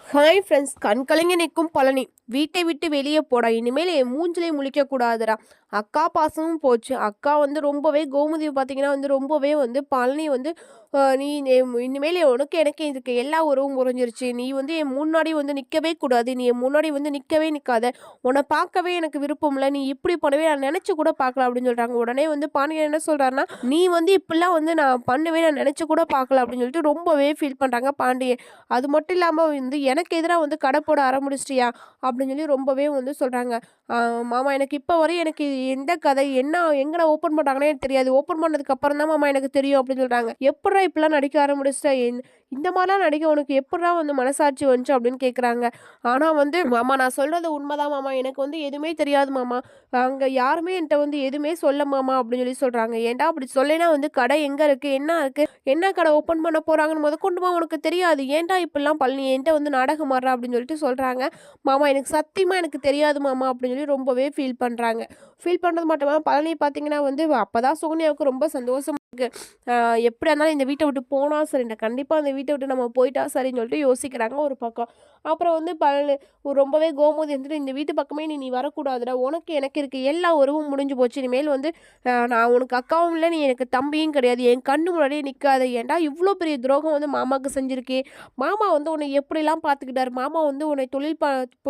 Hi friends, கண் கலங்கி நிற்கும் பழனி. வீட்டை விட்டு வெளியே போடா, இனிமேல் என் மூஞ்சிலே முழிக்க கூடாதுடா. அக்கா பாசமும் போச்சு. அக்கா வந்து ரொம்பவே கோமதி பார்த்தீங்கன்னா வந்து ரொம்பவே வந்து பழனி வந்து நீ இனிமேல் உனக்கு எனக்கு இதுக்கு எல்லா உறவும் முறிஞ்சிருச்சு. நீ வந்து என் முன்னாடி வந்து நிற்கவே கூடாது. நீ என் முன்னாடி வந்து நிற்கவே நிற்காத. உன்னை பார்க்கவே எனக்கு விருப்பம் இல்லை. நீ இப்படி பண்ணவே நான் நினச்சி கூட பார்க்கல அப்படின்னு சொல்கிறாங்க. உடனே வந்து பாண்டியன் என்ன சொல்கிறாருன்னா, நீ வந்து இப்படிலாம் வந்து நான் பண்ணுவேன் நான் நினச்சி கூட பார்க்கல அப்படின்னு சொல்லிட்டு ரொம்பவே ஃபீல் பண்ணுறாங்க பாண்டியன். அது மட்டும் இல்லாம வந்து எனக்கு எதிரா வந்து கடை போட ஆரம்பிச்சிட்டியா? அப்படின்னு சொல்லி ரொம்பவே வந்து சொல்றாங்க. மாமா எனக்கு இப்ப வரையும் எனக்கு எந்த கதை என்ன எங்கன ஓப்பன் பண்றாங்கன்னே எனக்கு தெரியாது. ஓப்பன் பண்ணதுக்கு அப்புறம் தான் மாமா எனக்கு தெரியும் அப்படின்னு சொல்றாங்க. எப்புட்றா இப்படிலாம் நடிக்க ஆரம்பிச்சிட்ட? இந்த மாரிலாம் நடிக்க உனக்கு எப்புட்றா வந்து மனசாட்சி வந்துச்சு? அப்படின்னு கேட்குறாங்க. ஆனா வந்து மாமா நான் சொல்றது உண்மைதான் மாமா. எனக்கு வந்து எதுவுமே தெரியாது மாமா. அங்க யாருமே என்ட்ட வந்து எதுவுமே சொல்ல மாமா அப்படின்னு சொல்லி சொல்றாங்க. ஏன்டா அப்படி சொல்லேன்னா வந்து கடை எங்க இருக்கு? என்ன இருக்கு? என்ன கடை ஓப்பன் பண்ண போறாங்கன்னு மொதற்கொண்டுமா உனக்கு தெரியாது. ஏன்டா இப்படிலாம் பழனி என்ட்ட வந்து நாடகம் ஆடுறா அப்படின்னு சொல்லிட்டு சொல்றாங்க. மாமா எனக்கு சத்தியமா எனக்கு தெரியாது மாமா அப்படின்னு சொல்லி ரொம்பவே ஃபீல் பண்றாங்க. ஃபீல் பண்றது மட்டும் இல்லாம பழனி பார்த்தீங்கன்னா வந்து அப்பதான் சோனியாவுக்கு ரொம்ப சந்தோஷமா இருக்கு. எப்படியா இருந்தாலும் இந்த வீட்ட விட்டு போனா சரிடா. கண்டிப்பா அந்த வீட்ட விட்டு நம்ம போயிட்டா சரின்னு சொல்லிட்டு யோசிக்கிறாங்க ஒரு பக்கம். அப்புறம் வந்து ரொம்பவே கோமதி இருந்துட்டு இந்த வீட்டு பக்கமே நீ நீ வரக்கூடாதுடா. உனக்கு எனக்கு இருக்கு எல்லா உறவும் முடிஞ்சு போச்சு. இனிமேல் வந்து நான் உனக்கு அக்காவும் இல்ல, நீ எனக்கு தம்பியும் கிடையாது. என் கண்ணு முன்னாடியே நிக்காத. ஏன்டா இவ்ளோ பெரிய துரோகம் வந்து மாமாவுக்கு செஞ்சிருக்கே! மாமா வந்து உன்னை எப்படிலாம் பார்த்துக்கிட்டாரு? மாமா வந்து உன்னை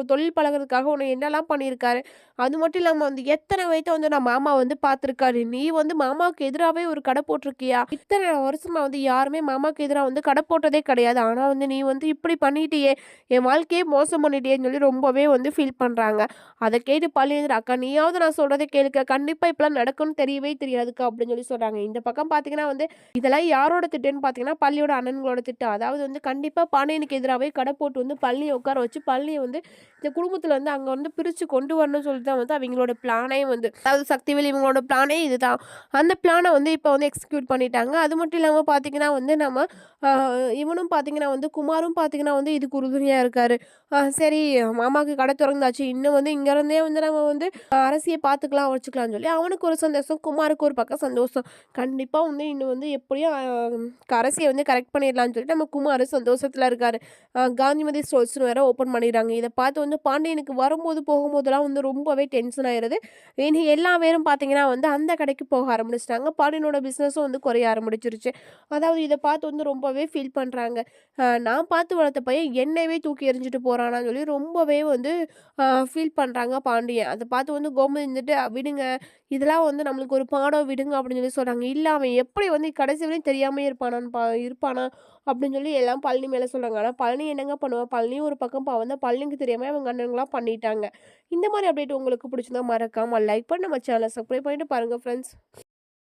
தொழில் பழகுறதுக்காக உன்னை என்னலாம் பண்ணியிருக்காரு? அது மட்டும் இல்லாம வந்து எத்தன வயத்த வந்து நான் மாமா வந்து பார்த்துருக்காரு. நீ வந்து மாமாவுக்கு எதிராவே ஒரு கடை போட்டிருக்கியா? இத்தன வருஷமா வந்து யாருமே மாமாவுக்கு எதிரா வந்து கடை போட்டதே கிடையாது. ஆனா வந்து நீ வந்து இப்படி பண்ணிட்டியே! என் வாழ்க்கையே மோசம் பண்ணிட்டியேன்னு சொல்லி ரொம்பவே வந்து ஃபீல் பண்றாங்க. அத கேட்டு பழியதுரு, "அக்கா நீயாவது நான் சொல்றத கேளுக்கா. கண்டிப்பா இப்படிலாம் நடக்கும்னு தெரியவே தெரியாதுக்கா" அப்படின்னு சொல்லி சொல்றாங்க. இந்த பக்கம் பார்த்தீங்கன்னா வந்து, இதெல்லாம் யாரோட திட்டுன்னு பார்த்தீங்கன்னா, பள்ளியோட அண்ணன்களோட திட்டு. அதாவது வந்து கண்டிப்பா பாண்டியனுக்கு எதிராவே கடை போட்டு வந்து பழனிய உட்கார வச்சு, பழனிய வந்து இந்த குடும்பத்துல வந்து அங்க வந்து பிரிச்சு கொண்டு வரணும்னு சொல்லிட்டு தான் வந்து அவிங்களோட பிளானே வந்து அதாவது சக்திவேல் இவங்களோட பிளானே இதுதான். அந்த பிளான வந்து இப்ப வந்து எக்ஸிக்யூட் பண்ணிட்டாங்க. அது மட்டும் இல்லாம பார்த்தீங்கன்னா வந்து நம்ம அ இவனும் பார்த்தீங்கன்னா வந்து குமாரும் பார்த்தீங்கன்னா வந்து இதுக்கு உறுதுணையா இருக்காரு. சரி மாமாவுக்கு கடை தொறந்தாச்சு. இன்னும் வந்து இங்க இருந்தே வந்து நம்ம வந்து அரசிய பார்த்துக்கலாம், வச்சுக்கலாம்னு சொல்லி அவனுக்கு ஒரு சந்தோஷம், குமாருக்கு ஒரு பக்கம் சந்தோஷம். கண்டிப்பா வந்து இன்னும் வந்து எப்படியும் அரசிய வந்து கரெக்ட் பண்ணிடலாம்னு சொல்லிட்டு நம்ம குமாரு சந்தோஷத்துல இருக்காரு. காந்திமதி ஸ்டோர்ஸ்ன்னு வேற ஓப்பன் பண்ணிடுறாங்க. இத பார்த்து வந்து பாண்டியனுக்கு வரும்போது, போகும்போதெல்லாம் வந்து ரொம்பவே டென்ஷன் ஆயிருது. இனி எல்லா பேரும் பார்த்தீங்கன்னா வந்து அந்த கடைக்கு போக ஆரம்பிச்சுட்டாங்க. பாண்டியனோட பிசினஸும் வந்து குறைய ஆரம்பிச்சிருச்சு. அதாவது இத பார்த்து வந்து ரொம்பவே ஃபீல் பண்றாங்க. நான் பார்த்து வளர்த்த பையன் என்னயவே தூக்கி எறிஞ்சுட்டு போறானான்னு சொல்லி ரொம்பவே வந்து ஃபீல் பண்றாங்க பாண்டியன். அத பார்த்து வந்து கோமதி இருந்துட்டு, "விடுங்க, இதெல்லாம் வந்து நம்மளுக்கு ஒரு பாடம் விடுங்க" அப்படின்னு சொல்லி சொல்றாங்க. "இல்ல அவன் எப்படி வந்து கடைசி வரையும் தெரியாமயே இருப்பானா?" அப்படின்னு சொல்லி எல்லாம் பழனி மேல சொல்றாங்க. ஆனா பழனி என்னங்க பண்ணுவான்? பழனியும் ஒரு பக்கம் பாவம் தான். பழனிக்கு தெரியாம அவங்க அண்ணனுங்கலாம் பண்ணிட்டாங்க. இந்த மாரி அப்டேட் உங்களுக்கு பிடிச்சிருந்தா மறக்காம லைக் பண்ணி நம்ம சேனல சப்ஸ்கிரைப் பண்ணிட்டு பாருங்க ஃப்ரெண்ட்ஸ்.